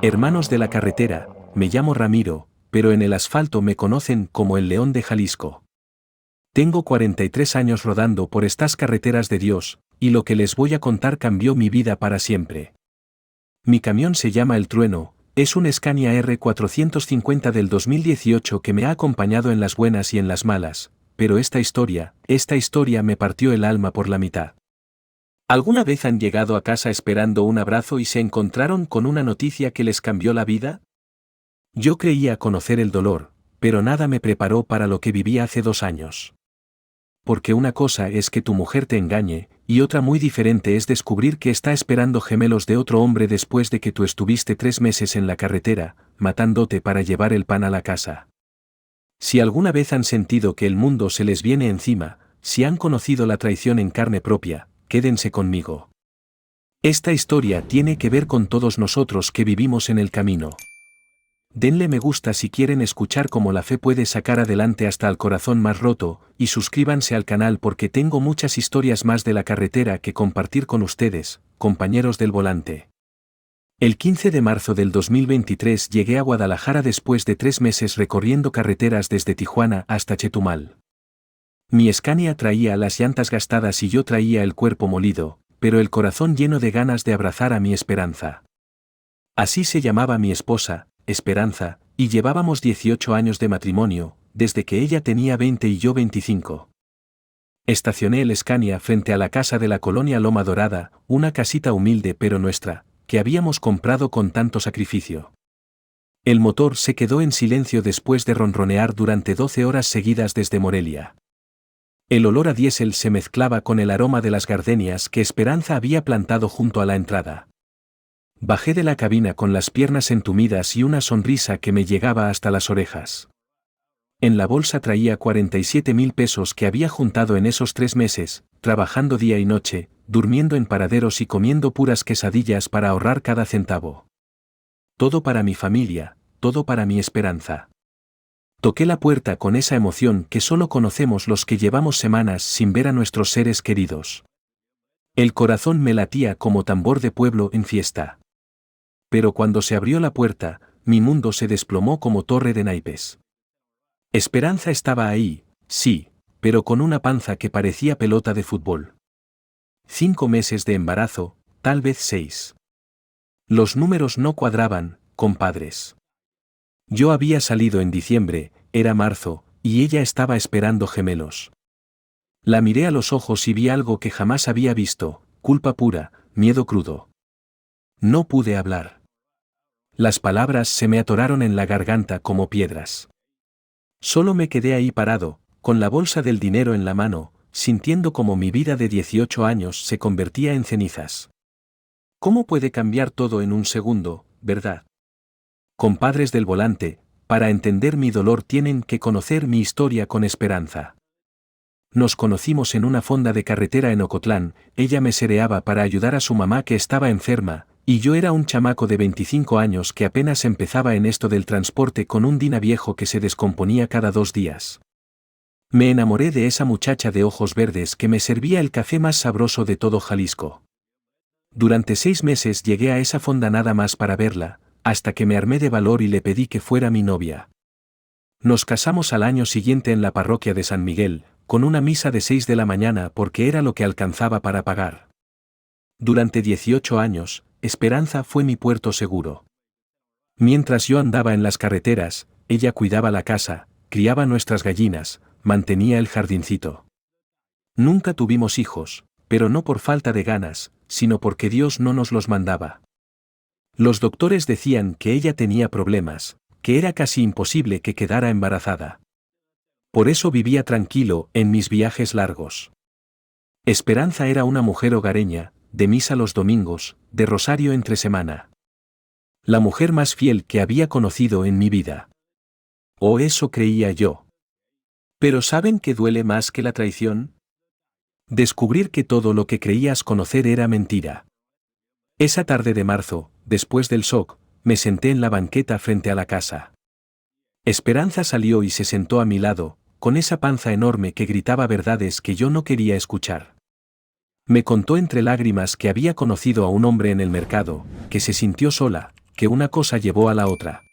Hermanos de la carretera, me llamo Ramiro, pero en el asfalto me conocen como el León de Jalisco. Tengo 43 años rodando por estas carreteras de Dios, y lo que les voy a contar cambió mi vida para siempre. Mi camión se llama El Trueno, es un Scania R450 del 2018 que me ha acompañado en las buenas y en las malas, pero esta historia me partió el alma por la mitad. ¿Alguna vez han llegado a casa esperando un abrazo y se encontraron con una noticia que les cambió la vida? Yo creía conocer el dolor, pero nada me preparó para lo que viví hace 2 años. Porque una cosa es que tu mujer te engañe, y otra muy diferente es descubrir que está esperando gemelos de otro hombre después de que tú estuviste 3 meses en la carretera, matándote para llevar el pan a la casa. Si alguna vez han sentido que el mundo se les viene encima, si han conocido la traición en carne propia, quédense conmigo. Esta historia tiene que ver con todos nosotros que vivimos en el camino. Denle me gusta si quieren escuchar cómo la fe puede sacar adelante hasta al corazón más roto, y suscríbanse al canal porque tengo muchas historias más de la carretera que compartir con ustedes, compañeros del volante. El 15 de marzo del 2023 llegué a Guadalajara después de 3 meses recorriendo carreteras desde Tijuana hasta Chetumal. Mi Scania traía las llantas gastadas y yo traía el cuerpo molido, pero el corazón lleno de ganas de abrazar a mi Esperanza. Así se llamaba mi esposa, Esperanza, y llevábamos 18 años de matrimonio, desde que ella tenía 20 y yo 25. Estacioné el Scania frente a la casa de la colonia Loma Dorada, una casita humilde pero nuestra, que habíamos comprado con tanto sacrificio. El motor se quedó en silencio después de ronronear durante 12 horas seguidas desde Morelia. El olor a diésel se mezclaba con el aroma de las gardenias que Esperanza había plantado junto a la entrada. Bajé de la cabina con las piernas entumidas y una sonrisa que me llegaba hasta las orejas. En la bolsa traía 47,000 pesos que había juntado en esos 3 meses, trabajando día y noche, durmiendo en paraderos y comiendo puras quesadillas para ahorrar cada centavo. Todo para mi familia, todo para mi Esperanza. Toqué la puerta con esa emoción que solo conocemos los que llevamos semanas sin ver a nuestros seres queridos. El corazón me latía como tambor de pueblo en fiesta. Pero cuando se abrió la puerta, mi mundo se desplomó como torre de naipes. Esperanza estaba ahí, sí, pero con una panza que parecía pelota de fútbol. 5 meses de embarazo, tal vez 6. Los números no cuadraban, compadres. Yo había salido en diciembre, era marzo, y ella estaba esperando gemelos. La miré a los ojos y vi algo que jamás había visto, culpa pura, miedo crudo. No pude hablar. Las palabras se me atoraron en la garganta como piedras. Solo me quedé ahí parado, con la bolsa del dinero en la mano, sintiendo como mi vida de 18 años se convertía en cenizas. ¿Cómo puede cambiar todo en un segundo, verdad? Compadres del volante, para entender mi dolor tienen que conocer mi historia con Esperanza. Nos conocimos en una fonda de carretera en Ocotlán, ella me sereaba para ayudar a su mamá que estaba enferma, y yo era un chamaco de 25 años que apenas empezaba en esto del transporte con un Dina viejo que se descomponía cada 2 días. Me enamoré de esa muchacha de ojos verdes que me servía el café más sabroso de todo Jalisco. Durante 6 meses llegué a esa fonda nada más para verla, hasta que me armé de valor y le pedí que fuera mi novia. Nos casamos al año siguiente en la parroquia de San Miguel, con una misa de 6 de la mañana porque era lo que alcanzaba para pagar. Durante 18 años, Esperanza fue mi puerto seguro. Mientras yo andaba en las carreteras, ella cuidaba la casa, criaba nuestras gallinas, mantenía el jardincito. Nunca tuvimos hijos, pero no por falta de ganas, sino porque Dios no nos los mandaba. Los doctores decían que ella tenía problemas, que era casi imposible que quedara embarazada. Por eso vivía tranquilo en mis viajes largos. Esperanza era una mujer hogareña, de misa los domingos, de rosario entre semana. La mujer más fiel que había conocido en mi vida. O eso creía yo. Pero ¿saben qué duele más que la traición? Descubrir que todo lo que creías conocer era mentira. Esa tarde de marzo, después del shock, me senté en la banqueta frente a la casa. Esperanza salió y se sentó a mi lado, con esa panza enorme que gritaba verdades que yo no quería escuchar. Me contó entre lágrimas que había conocido a un hombre en el mercado, que se sintió sola, que una cosa llevó a la otra.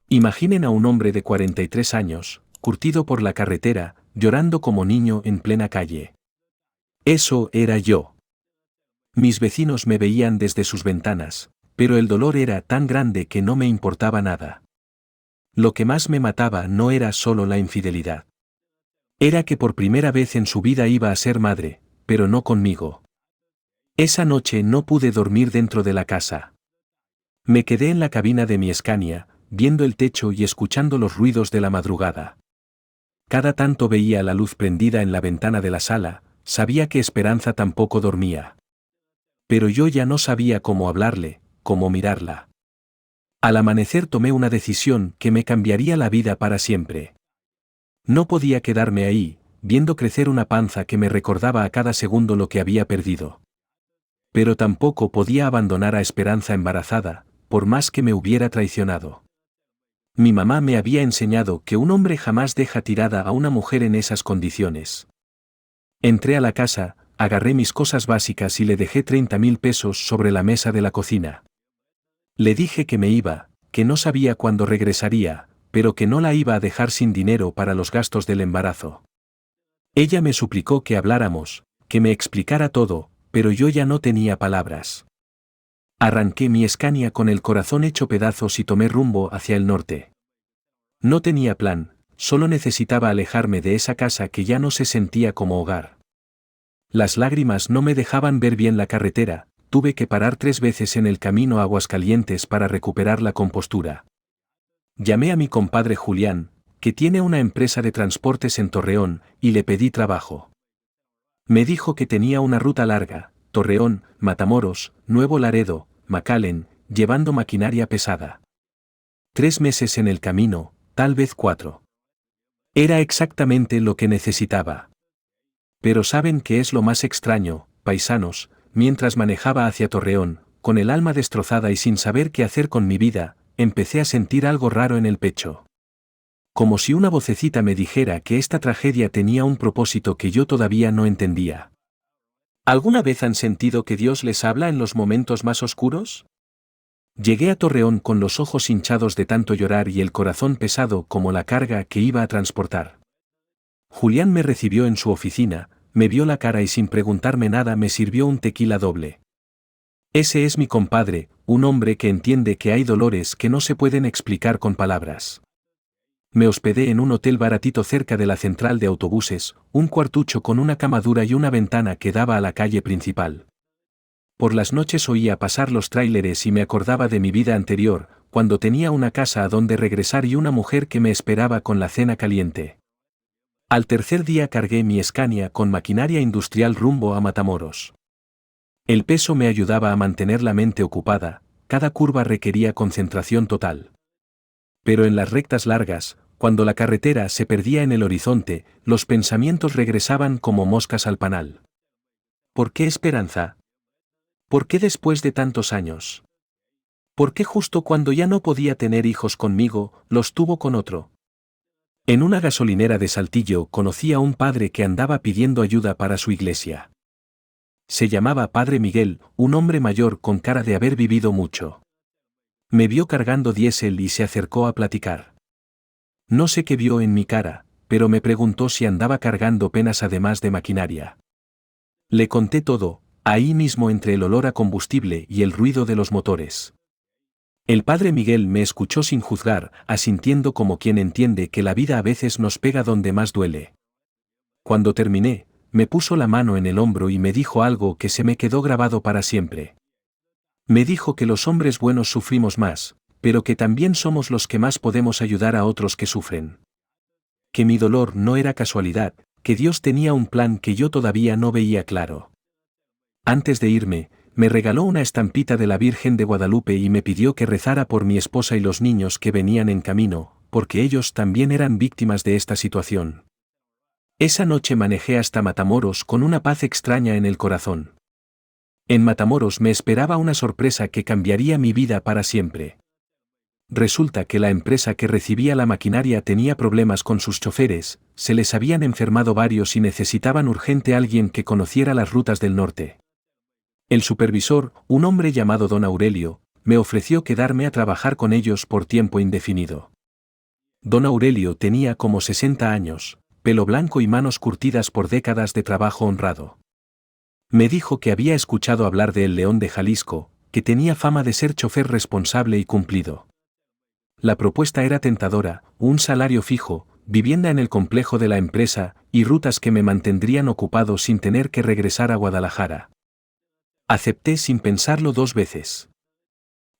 Imaginen a un hombre de 43 años, curtido por la carretera, llorando como niño en plena calle. Eso era yo. Mis vecinos me veían desde sus ventanas, pero el dolor era tan grande que no me importaba nada. Lo que más me mataba no era solo la infidelidad. Era que por primera vez en su vida iba a ser madre, pero no conmigo. Esa noche no pude dormir dentro de la casa. Me quedé en la cabina de mi Scania, viendo el techo y escuchando los ruidos de la madrugada. Cada tanto veía la luz prendida en la ventana de la sala, sabía que Esperanza tampoco dormía. Pero yo ya no sabía cómo hablarle, cómo mirarla. Al amanecer tomé una decisión que me cambiaría la vida para siempre. No podía quedarme ahí, viendo crecer una panza que me recordaba a cada segundo lo que había perdido. Pero tampoco podía abandonar a Esperanza embarazada, por más que me hubiera traicionado. Mi mamá me había enseñado que un hombre jamás deja tirada a una mujer en esas condiciones. Entré a la casa, agarré mis cosas básicas y le dejé 30.000 pesos sobre la mesa de la cocina. Le dije que me iba, que no sabía cuándo regresaría, pero que no la iba a dejar sin dinero para los gastos del embarazo. Ella me suplicó que habláramos, que me explicara todo, pero yo ya no tenía palabras. Arranqué mi Scania con el corazón hecho pedazos y tomé rumbo hacia el norte. No tenía plan, solo necesitaba alejarme de esa casa que ya no se sentía como hogar. Las lágrimas no me dejaban ver bien la carretera, tuve que parar 3 veces en el camino a Aguascalientes para recuperar la compostura. Llamé a mi compadre Julián, que tiene una empresa de transportes en Torreón, y le pedí trabajo. Me dijo que tenía una ruta larga, Torreón, Matamoros, Nuevo Laredo, McAllen, llevando maquinaria pesada. 3 meses en el camino, tal vez 4. Era exactamente lo que necesitaba. Pero ¿saben qué es lo más extraño, paisanos? Mientras manejaba hacia Torreón, con el alma destrozada y sin saber qué hacer con mi vida, empecé a sentir algo raro en el pecho. Como si una vocecita me dijera que esta tragedia tenía un propósito que yo todavía no entendía. ¿Alguna vez han sentido que Dios les habla en los momentos más oscuros? Llegué a Torreón con los ojos hinchados de tanto llorar y el corazón pesado como la carga que iba a transportar. Julián me recibió en su oficina, me vio la cara y sin preguntarme nada me sirvió un tequila doble. Ese es mi compadre, un hombre que entiende que hay dolores que no se pueden explicar con palabras. Me hospedé en un hotel baratito cerca de la central de autobuses, un cuartucho con una cama dura y una ventana que daba a la calle principal. Por las noches oía pasar los tráileres y me acordaba de mi vida anterior, cuando tenía una casa a donde regresar y una mujer que me esperaba con la cena caliente. Al tercer día cargué mi Scania con maquinaria industrial rumbo a Matamoros. El peso me ayudaba a mantener la mente ocupada, cada curva requería concentración total. Pero en las rectas largas, cuando la carretera se perdía en el horizonte, los pensamientos regresaban como moscas al panal. ¿Por qué Esperanza? ¿Por qué después de tantos años? ¿Por qué justo cuando ya no podía tener hijos conmigo, los tuvo con otro? En una gasolinera de Saltillo conocí a un padre que andaba pidiendo ayuda para su iglesia. Se llamaba Padre Miguel, un hombre mayor con cara de haber vivido mucho. Me vio cargando diésel y se acercó a platicar. No sé qué vio en mi cara, pero me preguntó si andaba cargando penas además de maquinaria. Le conté todo, ahí mismo entre el olor a combustible y el ruido de los motores. El Padre Miguel me escuchó sin juzgar, asintiendo como quien entiende que la vida a veces nos pega donde más duele. Cuando terminé, me puso la mano en el hombro y me dijo algo que se me quedó grabado para siempre. Me dijo que los hombres buenos sufrimos más, pero que también somos los que más podemos ayudar a otros que sufren. Que mi dolor no era casualidad, que Dios tenía un plan que yo todavía no veía claro. Antes de irme, me regaló una estampita de la Virgen de Guadalupe y me pidió que rezara por mi esposa y los niños que venían en camino, porque ellos también eran víctimas de esta situación. Esa noche manejé hasta Matamoros con una paz extraña en el corazón. En Matamoros me esperaba una sorpresa que cambiaría mi vida para siempre. Resulta que la empresa que recibía la maquinaria tenía problemas con sus choferes, se les habían enfermado varios y necesitaban urgente alguien que conociera las rutas del norte. El supervisor, un hombre llamado don Aurelio, me ofreció quedarme a trabajar con ellos por tiempo indefinido. Don Aurelio tenía como 60 años, pelo blanco y manos curtidas por décadas de trabajo honrado. Me dijo que había escuchado hablar de El León de Jalisco, que tenía fama de ser chofer responsable y cumplido. La propuesta era tentadora: un salario fijo, vivienda en el complejo de la empresa, y rutas que me mantendrían ocupado sin tener que regresar a Guadalajara. Acepté sin pensarlo 2 veces.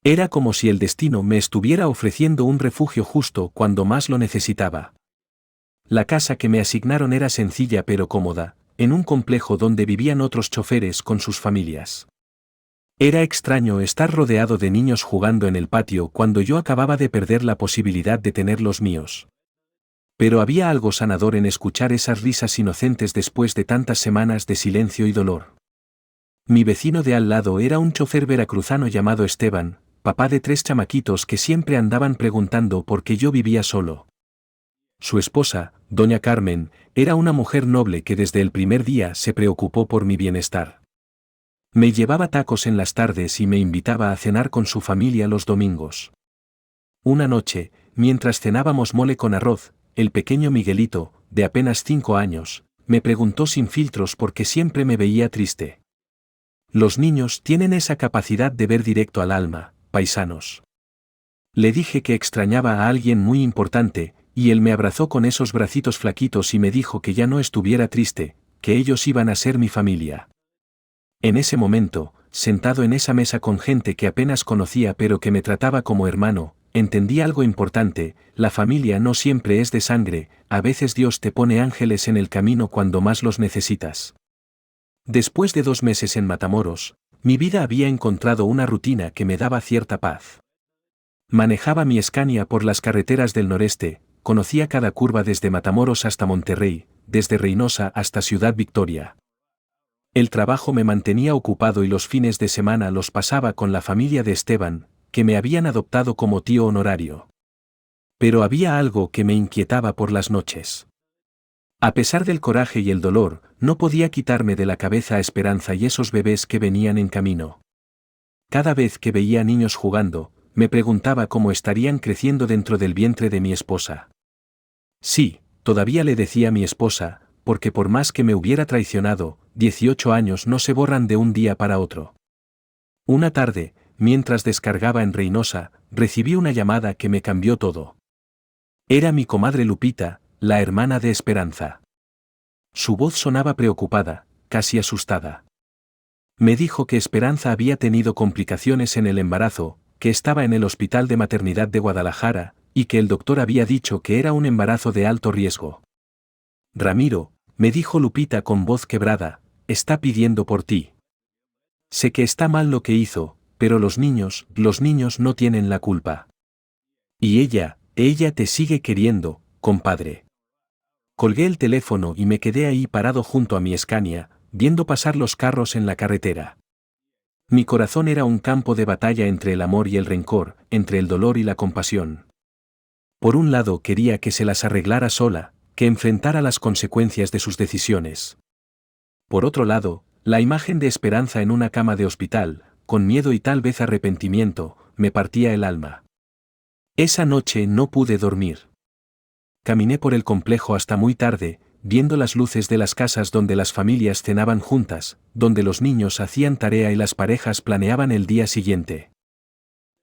Era como si el destino me estuviera ofreciendo un refugio justo cuando más lo necesitaba. La casa que me asignaron era sencilla pero cómoda, en un complejo donde vivían otros choferes con sus familias. Era extraño estar rodeado de niños jugando en el patio cuando yo acababa de perder la posibilidad de tener los míos. Pero había algo sanador en escuchar esas risas inocentes después de tantas semanas de silencio y dolor. Mi vecino de al lado era un chofer veracruzano llamado Esteban, papá de 3 chamaquitos que siempre andaban preguntando por qué yo vivía solo. Su esposa, doña Carmen, era una mujer noble que desde el primer día se preocupó por mi bienestar. Me llevaba tacos en las tardes y me invitaba a cenar con su familia los domingos. Una noche, mientras cenábamos mole con arroz, el pequeño Miguelito, de apenas 5 años, me preguntó sin filtros por qué siempre me veía triste. Los niños tienen esa capacidad de ver directo al alma, paisanos. Le dije que extrañaba a alguien muy importante, y él me abrazó con esos bracitos flaquitos y me dijo que ya no estuviera triste, que ellos iban a ser mi familia. En ese momento, sentado en esa mesa con gente que apenas conocía pero que me trataba como hermano, entendí algo importante: la familia no siempre es de sangre, a veces Dios te pone ángeles en el camino cuando más los necesitas. Después de 2 meses en Matamoros, mi vida había encontrado una rutina que me daba cierta paz. Manejaba mi Scania por las carreteras del noreste, conocía cada curva desde Matamoros hasta Monterrey, desde Reynosa hasta Ciudad Victoria. El trabajo me mantenía ocupado y los fines de semana los pasaba con la familia de Esteban, que me habían adoptado como tío honorario. Pero había algo que me inquietaba por las noches. A pesar del coraje y el dolor, no podía quitarme de la cabeza a Esperanza y esos bebés que venían en camino. Cada vez que veía niños jugando, me preguntaba cómo estarían creciendo dentro del vientre de mi esposa. Sí, todavía le decía a mi esposa, porque por más que me hubiera traicionado, 18 años no se borran de un día para otro. Una tarde, mientras descargaba en Reynosa, recibí una llamada que me cambió todo. Era mi comadre Lupita, la hermana de Esperanza. Su voz sonaba preocupada, casi asustada. Me dijo que Esperanza había tenido complicaciones en el embarazo, que estaba en el Hospital de Maternidad de Guadalajara, y que el doctor había dicho que era un embarazo de alto riesgo. Ramiro, me dijo Lupita con voz quebrada, está pidiendo por ti. Sé que está mal lo que hizo, pero los niños no tienen la culpa. Y ella te sigue queriendo, compadre. Colgué el teléfono y me quedé ahí parado junto a mi Scania, viendo pasar los carros en la carretera. Mi corazón era un campo de batalla entre el amor y el rencor, entre el dolor y la compasión. Por un lado quería que se las arreglara sola, que enfrentara las consecuencias de sus decisiones. Por otro lado, la imagen de Esperanza en una cama de hospital, con miedo y tal vez arrepentimiento, me partía el alma. Esa noche no pude dormir. Caminé por el complejo hasta muy tarde, viendo las luces de las casas donde las familias cenaban juntas, donde los niños hacían tarea y las parejas planeaban el día siguiente.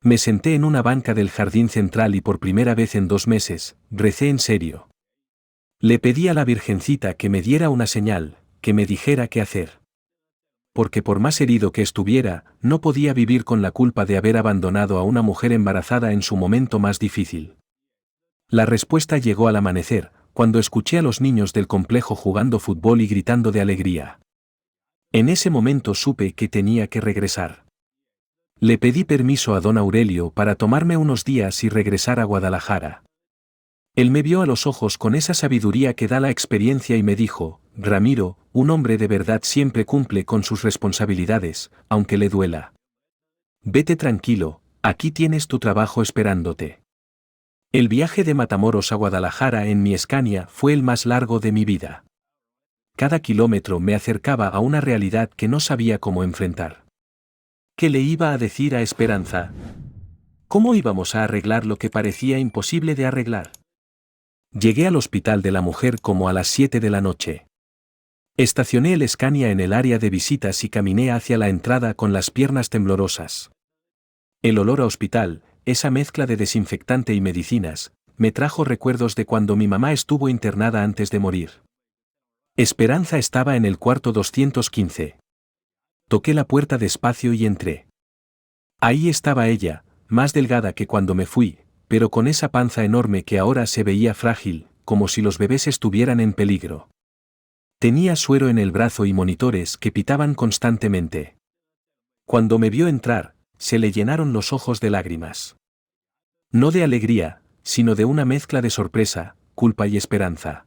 Me senté en una banca del jardín central y por primera vez en 2 meses, recé en serio. Le pedí a la Virgencita que me diera una señal, que me dijera qué hacer. Porque por más herido que estuviera, no podía vivir con la culpa de haber abandonado a una mujer embarazada en su momento más difícil. La respuesta llegó al amanecer, cuando escuché a los niños del complejo jugando fútbol y gritando de alegría. En ese momento supe que tenía que regresar. Le pedí permiso a don Aurelio para tomarme unos días y regresar a Guadalajara. Él me vio a los ojos con esa sabiduría que da la experiencia y me dijo, Ramiro, un hombre de verdad siempre cumple con sus responsabilidades, aunque le duela. Vete tranquilo, aquí tienes tu trabajo esperándote. El viaje de Matamoros a Guadalajara en mi Scania fue el más largo de mi vida. Cada kilómetro me acercaba a una realidad que no sabía cómo enfrentar. ¿Qué le iba a decir a Esperanza? ¿Cómo íbamos a arreglar lo que parecía imposible de arreglar? Llegué al hospital de la mujer como a las 7 de la noche. Estacioné el Scania en el área de visitas y caminé hacia la entrada con las piernas temblorosas. El olor a hospital, esa mezcla de desinfectante y medicinas, me trajo recuerdos de cuando mi mamá estuvo internada antes de morir. Esperanza estaba en el cuarto 215. Toqué la puerta despacio y entré. Ahí estaba ella, más delgada que cuando me fui, pero con esa panza enorme que ahora se veía frágil, como si los bebés estuvieran en peligro. Tenía suero en el brazo y monitores que pitaban constantemente. Cuando me vio entrar, se le llenaron los ojos de lágrimas. No de alegría, sino de una mezcla de sorpresa, culpa y esperanza.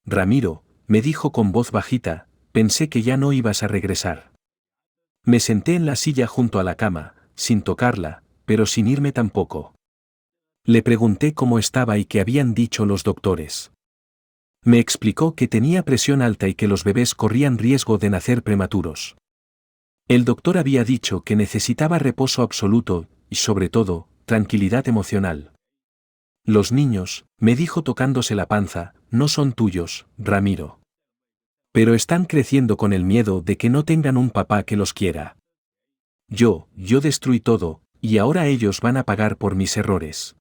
Ramiro, me dijo con voz bajita, pensé que ya no ibas a regresar. Me senté en la silla junto a la cama, sin tocarla, pero sin irme tampoco. Le pregunté cómo estaba y qué habían dicho los doctores. Me explicó que tenía presión alta y que los bebés corrían riesgo de nacer prematuros. El doctor había dicho que necesitaba reposo absoluto y, sobre todo, tranquilidad emocional. Los niños, me dijo tocándose la panza, no son tuyos, Ramiro. Pero están creciendo con el miedo de que no tengan un papá que los quiera. Yo destruí todo, y ahora ellos van a pagar por mis errores.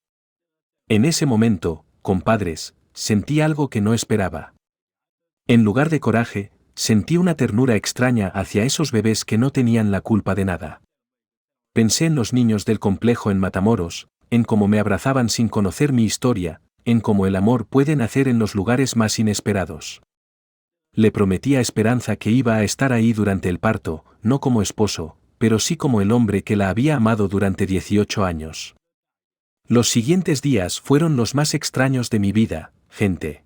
En ese momento, compadres, sentí algo que no esperaba. En lugar de coraje, sentí una ternura extraña hacia esos bebés que no tenían la culpa de nada. Pensé en los niños del complejo en Matamoros, en cómo me abrazaban sin conocer mi historia, en cómo el amor puede nacer en los lugares más inesperados. Le prometí a Esperanza que iba a estar ahí durante el parto, no como esposo, pero sí como el hombre que la había amado durante 18 años. Los siguientes días fueron los más extraños de mi vida, gente.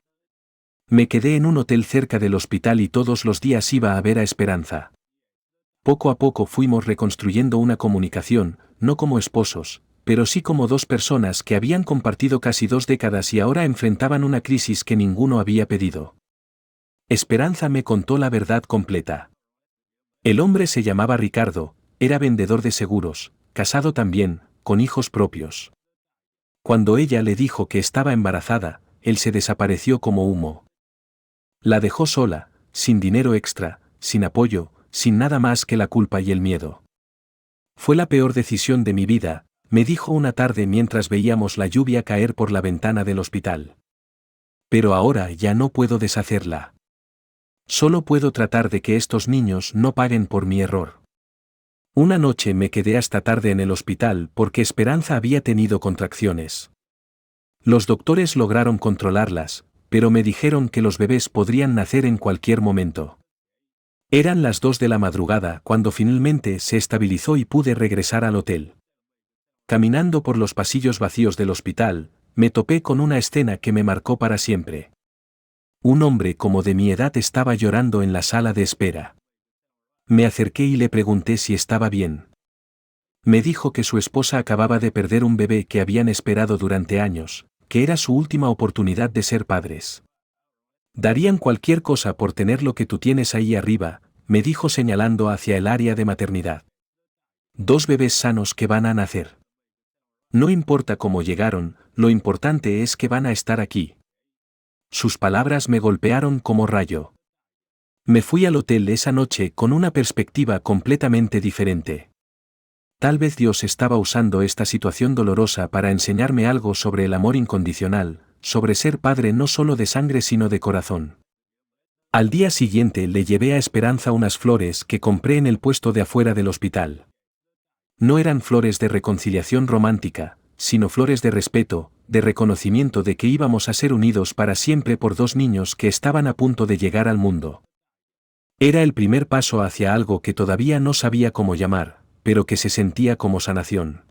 Me quedé en un hotel cerca del hospital y todos los días iba a ver a Esperanza. Poco a poco fuimos reconstruyendo una comunicación, no como esposos, pero sí como dos personas que habían compartido casi 2 décadas y ahora enfrentaban una crisis que ninguno había pedido. Esperanza me contó la verdad completa. El hombre se llamaba Ricardo, era vendedor de seguros, casado también, con hijos propios. Cuando ella le dijo que estaba embarazada, él se desapareció como humo. La dejó sola, sin dinero extra, sin apoyo, sin nada más que la culpa y el miedo. Fue la peor decisión de mi vida, me dijo una tarde mientras veíamos la lluvia caer por la ventana del hospital. Pero ahora ya no puedo deshacerla. Solo puedo tratar de que estos niños no paguen por mi error. Una noche me quedé hasta tarde en el hospital porque Esperanza había tenido contracciones. Los doctores lograron controlarlas, pero me dijeron que los bebés podrían nacer en cualquier momento. Eran las 2 de la madrugada cuando finalmente se estabilizó y pude regresar al hotel. Caminando por los pasillos vacíos del hospital, me topé con una escena que me marcó para siempre. Un hombre como de mi edad estaba llorando en la sala de espera. Me acerqué y le pregunté si estaba bien. Me dijo que su esposa acababa de perder un bebé que habían esperado durante años, que era su última oportunidad de ser padres. Darían cualquier cosa por tener lo que tú tienes ahí arriba, me dijo señalando hacia el área de maternidad. 2 bebés sanos que van a nacer. No importa cómo llegaron, lo importante es que van a estar aquí. Sus palabras me golpearon como rayo. Me fui al hotel esa noche con una perspectiva completamente diferente. Tal vez Dios estaba usando esta situación dolorosa para enseñarme algo sobre el amor incondicional, sobre ser padre no solo de sangre sino de corazón. Al día siguiente le llevé a Esperanza unas flores que compré en el puesto de afuera del hospital. No eran flores de reconciliación romántica, sino flores de respeto, de reconocimiento de que íbamos a ser unidos para siempre por 2 niños que estaban a punto de llegar al mundo. Era el primer paso hacia algo que todavía no sabía cómo llamar, pero que se sentía como sanación.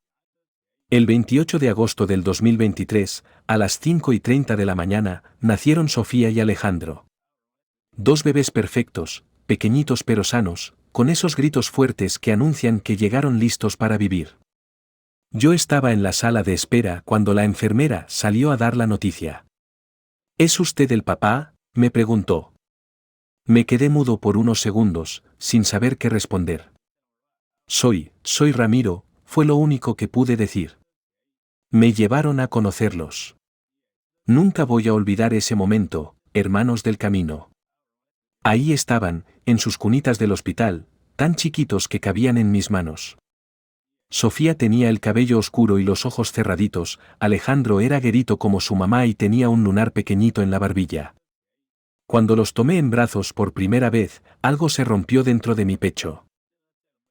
El 28 de agosto del 2023, a las 5:30 de la mañana, nacieron Sofía y Alejandro. 2 bebés perfectos, pequeñitos pero sanos, con esos gritos fuertes que anuncian que llegaron listos para vivir. Yo estaba en la sala de espera cuando la enfermera salió a dar la noticia. ¿Es usted el papá?, me preguntó. Me quedé mudo por unos segundos, sin saber qué responder. Soy Ramiro, fue lo único que pude decir. Me llevaron a conocerlos. Nunca voy a olvidar ese momento, hermanos del camino. Ahí estaban, en sus cunitas del hospital, tan chiquitos que cabían en mis manos. Sofía tenía el cabello oscuro y los ojos cerraditos, Alejandro era guerito como su mamá y tenía un lunar pequeñito en la barbilla. Cuando los tomé en brazos por primera vez, algo se rompió dentro de mi pecho.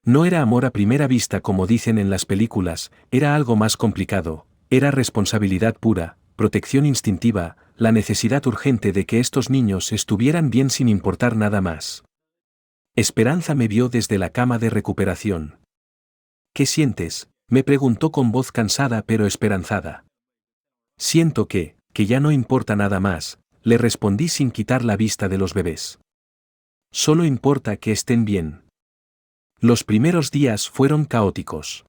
No era amor a primera vista como dicen en las películas, era algo más complicado, era responsabilidad pura, protección instintiva, la necesidad urgente de que estos niños estuvieran bien sin importar nada más. Esperanza me vio desde la cama de recuperación. ¿Qué sientes?, me preguntó con voz cansada pero esperanzada. Siento que ya no importa nada más, le respondí sin quitar la vista de los bebés. Solo importa que estén bien. Los primeros días fueron caóticos.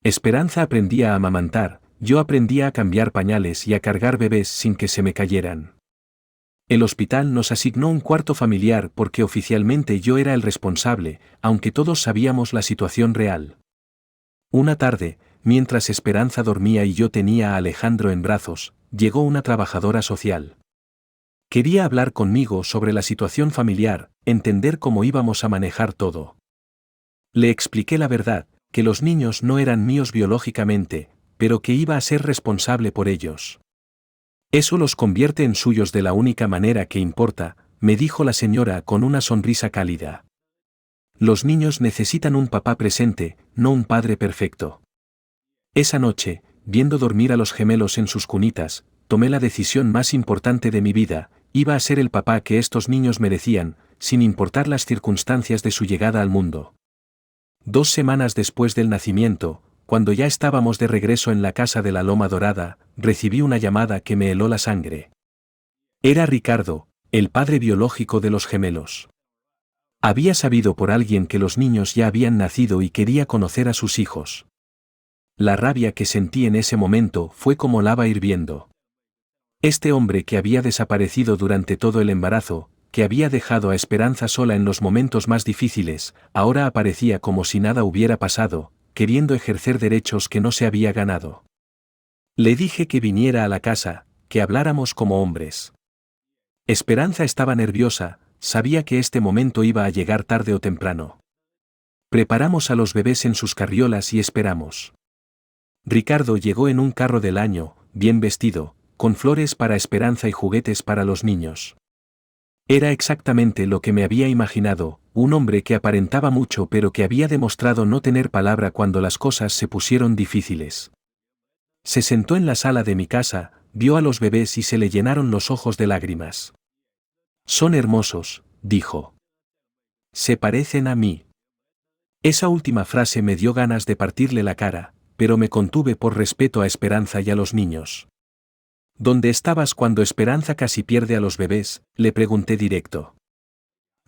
Esperanza aprendía a amamantar, yo aprendía a cambiar pañales y a cargar bebés sin que se me cayeran. El hospital nos asignó un cuarto familiar porque oficialmente yo era el responsable, aunque todos sabíamos la situación real. Una tarde, mientras Esperanza dormía y yo tenía a Alejandro en brazos, llegó una trabajadora social. Quería hablar conmigo sobre la situación familiar, entender cómo íbamos a manejar todo. Le expliqué la verdad, que los niños no eran míos biológicamente, pero que iba a ser responsable por ellos. Eso los convierte en suyos de la única manera que importa, me dijo la señora con una sonrisa cálida. Los niños necesitan un papá presente, no un padre perfecto. Esa noche, viendo dormir a los gemelos en sus cunitas, tomé la decisión más importante de mi vida, iba a ser el papá que estos niños merecían, sin importar las circunstancias de su llegada al mundo. 2 semanas después del nacimiento, cuando ya estábamos de regreso en la casa de la Loma Dorada, recibí una llamada que me heló la sangre. Era Ricardo, el padre biológico de los gemelos. Había sabido por alguien que los niños ya habían nacido y quería conocer a sus hijos. La rabia que sentí en ese momento fue como lava hirviendo. Este hombre que había desaparecido durante todo el embarazo, que había dejado a Esperanza sola en los momentos más difíciles, ahora aparecía como si nada hubiera pasado, queriendo ejercer derechos que no se había ganado. Le dije que viniera a la casa, que habláramos como hombres. Esperanza estaba nerviosa, sabía que este momento iba a llegar tarde o temprano. Preparamos a los bebés en sus carriolas y esperamos. Ricardo llegó en un carro del año, bien vestido, con flores para Esperanza y juguetes para los niños. Era exactamente lo que me había imaginado, un hombre que aparentaba mucho pero que había demostrado no tener palabra cuando las cosas se pusieron difíciles. Se sentó en la sala de mi casa, vio a los bebés y se le llenaron los ojos de lágrimas. Son hermosos, dijo. Se parecen a mí. Esa última frase me dio ganas de partirle la cara, pero me contuve por respeto a Esperanza y a los niños. ¿Dónde estabas cuando Esperanza casi pierde a los bebés?, le pregunté directo.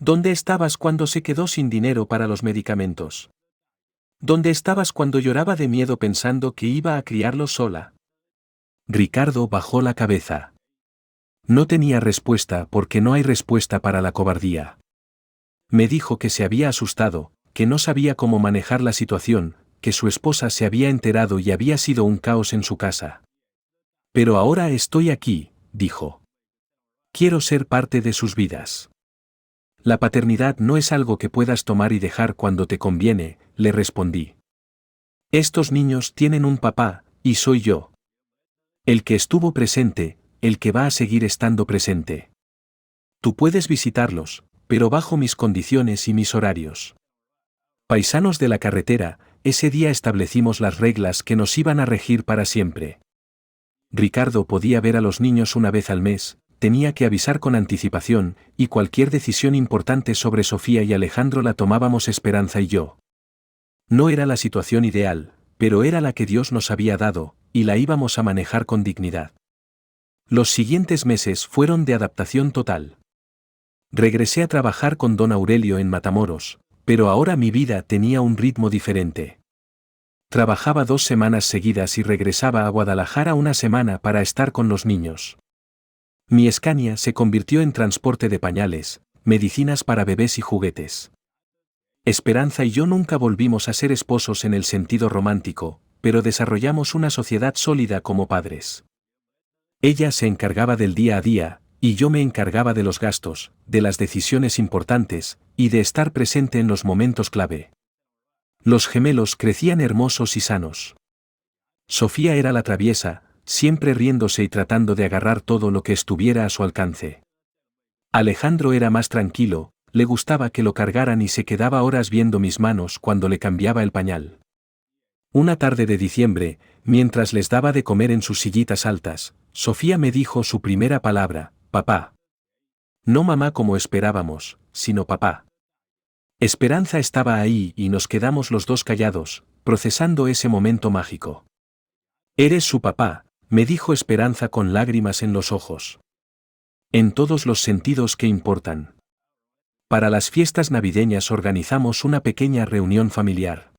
¿Dónde estabas cuando se quedó sin dinero para los medicamentos? ¿Dónde estabas cuando lloraba de miedo pensando que iba a criarlos sola? Ricardo bajó la cabeza. No tenía respuesta porque no hay respuesta para la cobardía. Me dijo que se había asustado, que no sabía cómo manejar la situación, que su esposa se había enterado y había sido un caos en su casa. Pero ahora estoy aquí, dijo. Quiero ser parte de sus vidas. La paternidad no es algo que puedas tomar y dejar cuando te conviene, le respondí. Estos niños tienen un papá, y soy yo. El que estuvo presente, el que va a seguir estando presente. Tú puedes visitarlos, pero bajo mis condiciones y mis horarios. Paisanos de la carretera, ese día establecimos las reglas que nos iban a regir para siempre. Ricardo podía ver a los niños una vez al mes, tenía que avisar con anticipación, y cualquier decisión importante sobre Sofía y Alejandro la tomábamos Esperanza y yo. No era la situación ideal, pero era la que Dios nos había dado, y la íbamos a manejar con dignidad. Los siguientes meses fueron de adaptación total. Regresé a trabajar con don Aurelio en Matamoros, pero ahora mi vida tenía un ritmo diferente. Trabajaba 2 semanas seguidas y regresaba a Guadalajara una semana para estar con los niños. Mi Scania se convirtió en transporte de pañales, medicinas para bebés y juguetes. Esperanza y yo nunca volvimos a ser esposos en el sentido romántico, pero desarrollamos una sociedad sólida como padres. Ella se encargaba del día a día, y yo me encargaba de los gastos, de las decisiones importantes, y de estar presente en los momentos clave. Los gemelos crecían hermosos y sanos. Sofía era la traviesa, siempre riéndose y tratando de agarrar todo lo que estuviera a su alcance. Alejandro era más tranquilo, le gustaba que lo cargaran y se quedaba horas viendo mis manos cuando le cambiaba el pañal. Una tarde de diciembre, mientras les daba de comer en sus sillitas altas, Sofía me dijo su primera palabra: papá. No mamá como esperábamos, sino papá. Esperanza estaba ahí y nos quedamos los dos callados, procesando ese momento mágico. Eres su papá, me dijo Esperanza con lágrimas en los ojos. En todos los sentidos que importan. Para las fiestas navideñas organizamos una pequeña reunión familiar.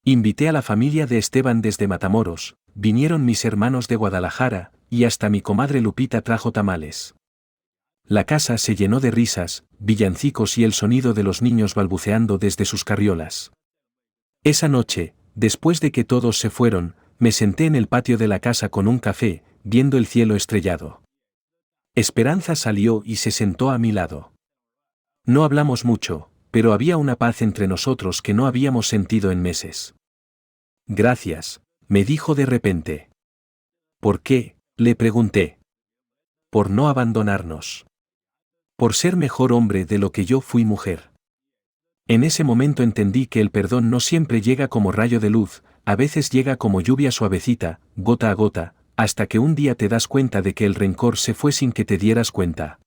Invité a la familia de Esteban desde Matamoros, vinieron mis hermanos de Guadalajara, y hasta mi comadre Lupita trajo tamales. La casa se llenó de risas, villancicos y el sonido de los niños balbuceando desde sus carriolas. Esa noche, después de que todos se fueron, me senté en el patio de la casa con un café, viendo el cielo estrellado. Esperanza salió y se sentó a mi lado. No hablamos mucho, pero había una paz entre nosotros que no habíamos sentido en meses. Gracias, me dijo de repente. ¿Por qué?, le pregunté. Por no abandonarnos. Por ser mejor hombre de lo que yo fui mujer. En ese momento entendí que el perdón no siempre llega como rayo de luz, a veces llega como lluvia suavecita, gota a gota, hasta que un día te das cuenta de que el rencor se fue sin que te dieras cuenta.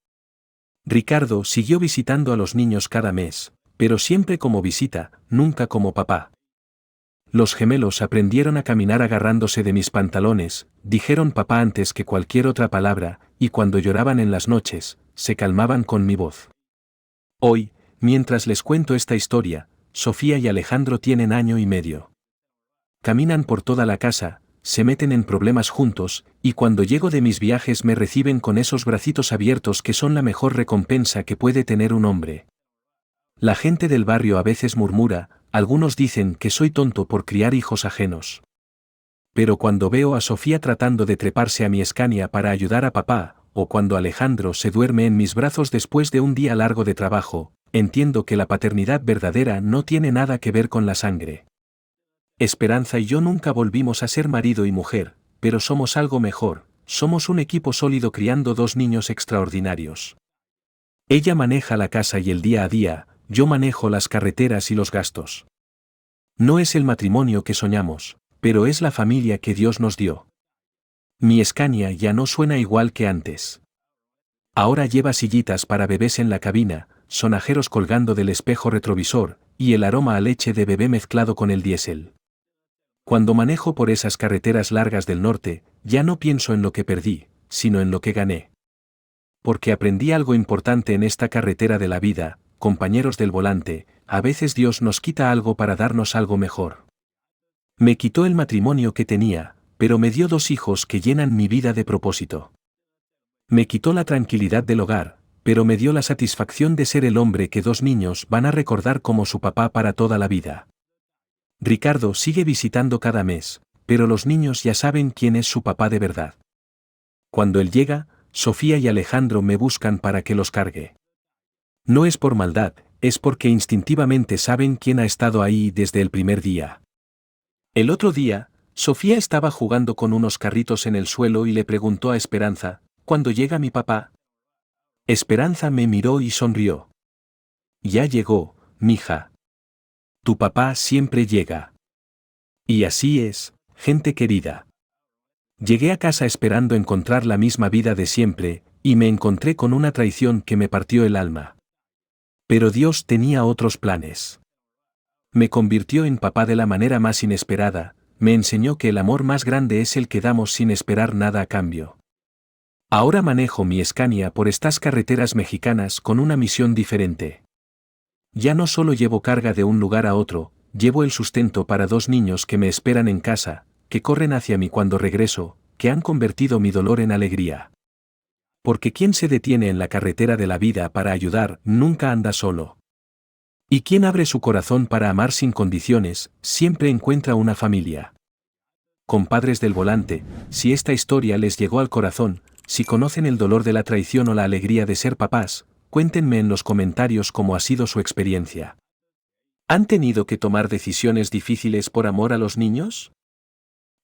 Ricardo siguió visitando a los niños cada mes, pero siempre como visita, nunca como papá. Los gemelos aprendieron a caminar agarrándose de mis pantalones, dijeron papá antes que cualquier otra palabra, y cuando lloraban en las noches, se calmaban con mi voz. Hoy, mientras les cuento esta historia, Sofía y Alejandro tienen 1 año y medio. Caminan por toda la casa, se meten en problemas juntos, y cuando llego de mis viajes me reciben con esos bracitos abiertos que son la mejor recompensa que puede tener un hombre. La gente del barrio a veces murmura, algunos dicen que soy tonto por criar hijos ajenos. Pero cuando veo a Sofía tratando de treparse a mi Scania para ayudar a papá, o cuando Alejandro se duerme en mis brazos después de un día largo de trabajo, entiendo que la paternidad verdadera no tiene nada que ver con la sangre. Esperanza y yo nunca volvimos a ser marido y mujer, pero somos algo mejor, somos un equipo sólido criando 2 niños extraordinarios. Ella maneja la casa y el día a día, yo manejo las carreteras y los gastos. No es el matrimonio que soñamos, pero es la familia que Dios nos dio. Mi Scania ya no suena igual que antes. Ahora lleva sillitas para bebés en la cabina, sonajeros colgando del espejo retrovisor, y el aroma a leche de bebé mezclado con el diésel. Cuando manejo por esas carreteras largas del norte, ya no pienso en lo que perdí, sino en lo que gané. Porque aprendí algo importante en esta carretera de la vida, compañeros del volante, a veces Dios nos quita algo para darnos algo mejor. Me quitó el matrimonio que tenía, pero me dio 2 hijos que llenan mi vida de propósito. Me quitó la tranquilidad del hogar, pero me dio la satisfacción de ser el hombre que 2 niños van a recordar como su papá para toda la vida. Ricardo sigue visitando cada mes, pero los niños ya saben quién es su papá de verdad. Cuando él llega, Sofía y Alejandro me buscan para que los cargue. No es por maldad, es porque instintivamente saben quién ha estado ahí desde el primer día. El otro día, Sofía estaba jugando con unos carritos en el suelo y le preguntó a Esperanza, ¿cuándo llega mi papá? Esperanza me miró y sonrió. Ya llegó, mija. Tu papá siempre llega. Y así es, gente querida. Llegué a casa esperando encontrar la misma vida de siempre, y me encontré con una traición que me partió el alma. Pero Dios tenía otros planes. Me convirtió en papá de la manera más inesperada, me enseñó que el amor más grande es el que damos sin esperar nada a cambio. Ahora manejo mi Scania por estas carreteras mexicanas con una misión diferente. Ya no solo llevo carga de un lugar a otro, llevo el sustento para 2 niños que me esperan en casa, que corren hacia mí cuando regreso, que han convertido mi dolor en alegría. Porque quien se detiene en la carretera de la vida para ayudar, nunca anda solo. Y quien abre su corazón para amar sin condiciones, siempre encuentra una familia. Compadres del volante, si esta historia les llegó al corazón, si conocen el dolor de la traición o la alegría de ser papás, cuéntenme en los comentarios cómo ha sido su experiencia. ¿Han tenido que tomar decisiones difíciles por amor a los niños?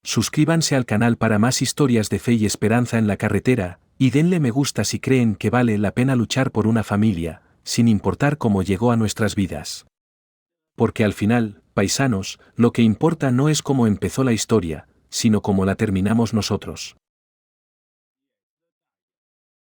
Suscríbanse al canal para más historias de fe y esperanza en la carretera, y denle me gusta si creen que vale la pena luchar por una familia, sin importar cómo llegó a nuestras vidas. Porque al final, paisanos, lo que importa no es cómo empezó la historia, sino cómo la terminamos nosotros.